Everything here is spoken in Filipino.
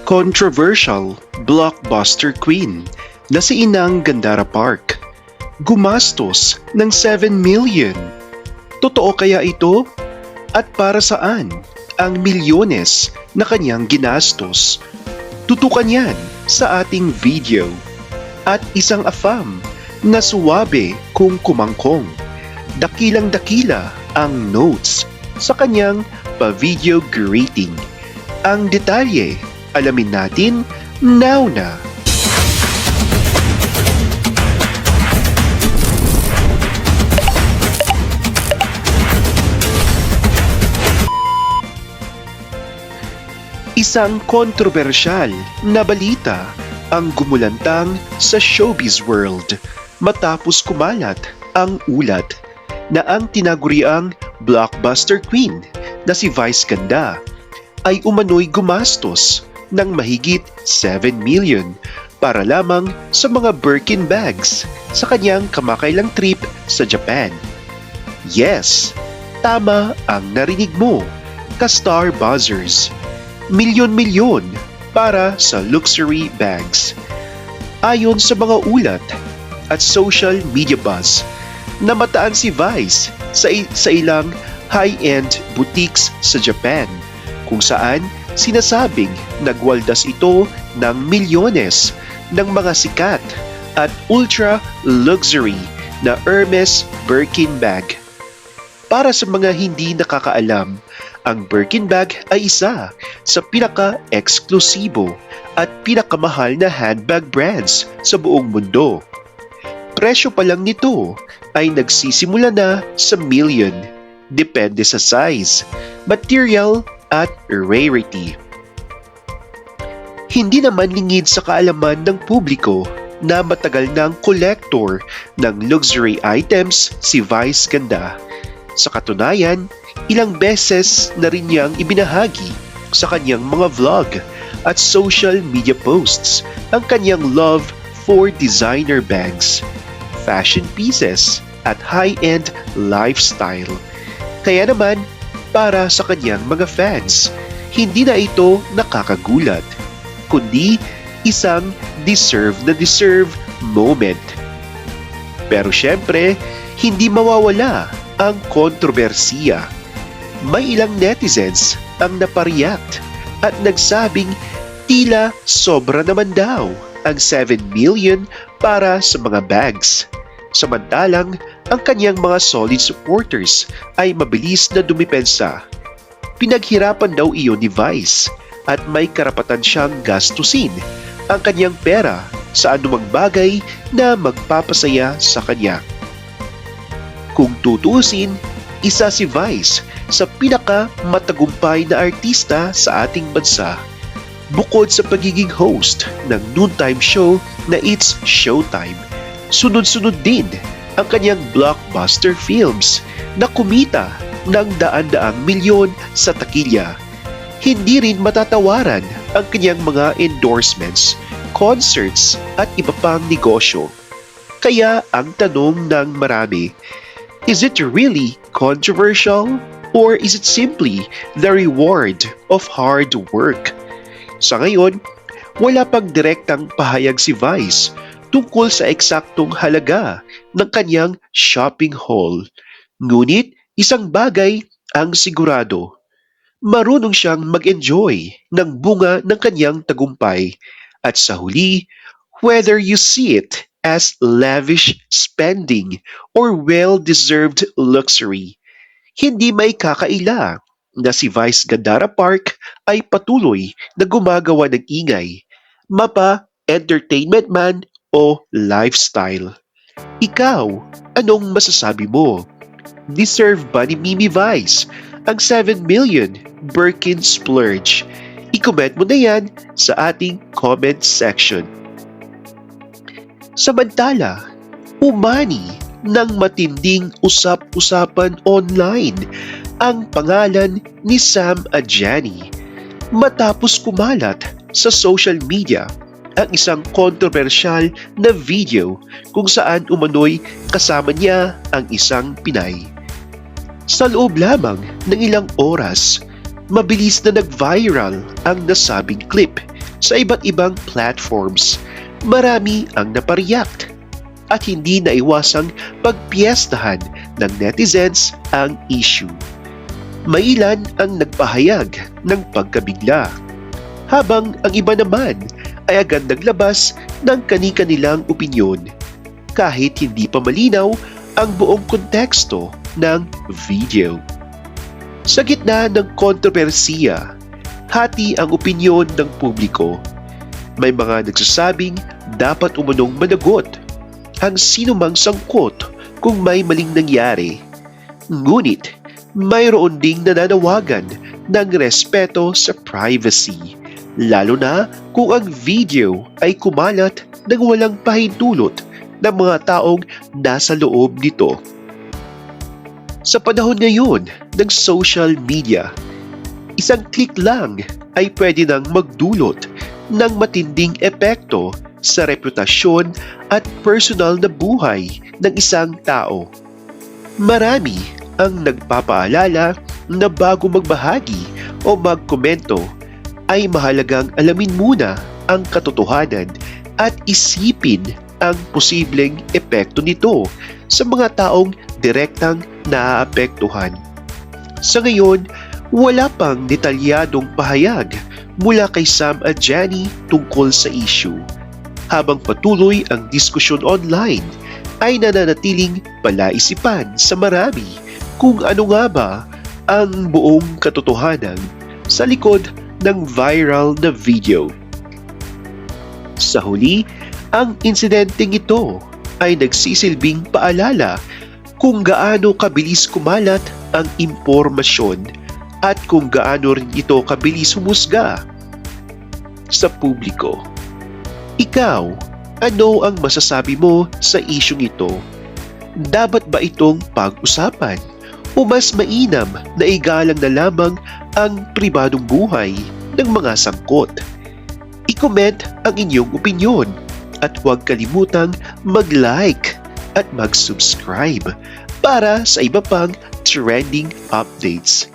Controversial blockbuster queen na si Inang Gandara Park. Gumastos ng 7 million. Totoo kaya ito? At para saan ang milyones na kanyang ginastos? Tutukan yan sa ating video. At isang afam na suwabe kung kumangkong. Dakilang dakila ang notes sa kanyang pa-video greeting. Ang detalye, alamin natin now na. Isang kontrobersyal na balita ang gumulantang sa showbiz world matapos kumalat ang ulat na ang tinaguriang blockbuster queen na si Vice Ganda ay umano'y gumastos ng mahigit 7 million para lamang sa mga Birkin bags sa kanyang kamakailang trip sa Japan. Yes, tama ang narinig mo, ka-Star Buzzers. Milyon-milyon para sa luxury bags. Ayon sa mga ulat at social media buzz, namataan si Vice sa ilang high-end boutiques sa Japan kung saan sinasabing nagwaldas ito ng milyones ng mga sikat at ultra-luxury na Hermes Birkin bag. Para sa mga hindi nakakaalam, ang Birkin bag ay isa sa pinaka-eksklusibo at pinakamahal na handbag brands sa buong mundo. Presyo pa lang nito ay nagsisimula na sa million, depende sa size, material at rarity. Hindi naman lingid sa kaalaman ng publiko na matagal ng collector ng luxury items si Vice Ganda. Sa katunayan, ilang beses na rin niyang ibinahagi sa kanyang mga vlog at social media posts ang kanyang love for designer bags, fashion pieces at high-end lifestyle. Kaya naman, para sa kanyang mga fans, hindi na ito nakakagulat, kundi isang deserve moment. Pero syempre, hindi mawawala ang kontrobersiya. May ilang netizens ang napareact at nagsabing tila sobra naman daw ang 7 million para sa mga bags. Samantalang ang kanyang mga solid supporters ay mabilis na dumipensa. Pinaghirapan daw iyon ni Vice at may karapatan siyang gastusin ang kanyang pera sa anumang bagay na magpapasaya sa kanya. Kung tutuusin, isa si Vice sa pinaka-matagumpay na artista sa ating bansa. Bukod sa pagiging host ng noontime show na It's Showtime, sunod-sunod din ang kanyang blockbuster films na kumita ng daan-daang milyon sa takilya. Hindi rin matatawaran ang kanyang mga endorsements, concerts at iba pang negosyo. Kaya ang tanong ng marami, is it really controversial or is it simply the reward of hard work? Sa ngayon, wala pang direktang pahayag si Vice tungkol sa eksaktong halaga ng kanyang shopping haul. Ngunit isang bagay ang sigurado, marunong siyang mag-enjoy ng bunga ng kanyang tagumpay at sa huli, whether you see it as lavish spending or well-deserved luxury, hindi may kakaila na si Vice Gandara Park ay patuloy na gumagawa ng ingay, mapa entertainment man o lifestyle. Ikaw, anong masasabi mo? Deserve ba ni Mimi Vice ang 7 million Birkin splurge? I-comment mo na yan sa ating comment section. Samantala, umani ng matinding usap-usapan online ang pangalan ni Sam Adjani matapos kumalat sa social media ang isang kontrobersyal na video kung saan umano'y kasama niya ang isang Pinay. Sa loob lamang ng ilang oras, mabilis na nag-viral ang nasabing clip Sa iba't ibang platforms, marami ang napareact at hindi naiwasang pagpiestahan ng netizens ang issue. May ilan ang nagpahayag ng pagkabigla, habang ang iba naman ay agad naglabas ng kani-kanilang opinyon kahit hindi pa malinaw ang buong konteksto ng video. Sa gitna ng kontrobersiya, hati ang opinyon ng publiko. May mga nagsasabing dapat umunong managot ang sinumang sangkot kung may maling nangyari. Ngunit mayroon ding nananawagan ng respeto sa privacy, lalo na kung ang video ay kumalat ng walang pahintulot ng mga taong nasa loob nito. Sa panahon ngayon ng social media, isang click lang ay pwede nang magdulot ng matinding epekto sa reputasyon at personal na buhay ng isang tao. Marami ang nagpapaalala na bago magbahagi o magkomento ay mahalagang alamin muna ang katotohanan at isipin ang posibleng epekto nito sa mga taong direktang naaapektuhan. Sa ngayon, wala pang detalyadong pahayag mula kay Sam at Jenny tungkol sa issue. Habang patuloy ang diskusyon online, ay nananatiling palaisipan sa marami kung ano nga ba ang buong katotohanan sa likod ng viral na video. Sa huli, ang insidenteng ito ay nagsisilbing paalala kung gaano kabilis kumalat ang impormasyon at kung gaano rin ito kabilis humusga sa publiko. Ikaw, ano ang masasabi mo sa isyung ito? Dapat ba itong pag-usapan o mas mainam na igalang na lamang ang pribadong buhay ng mga sangkot? I-comment ang inyong opinyon at huwag kalimutang mag-like at mag-subscribe para sa iba pang trending updates.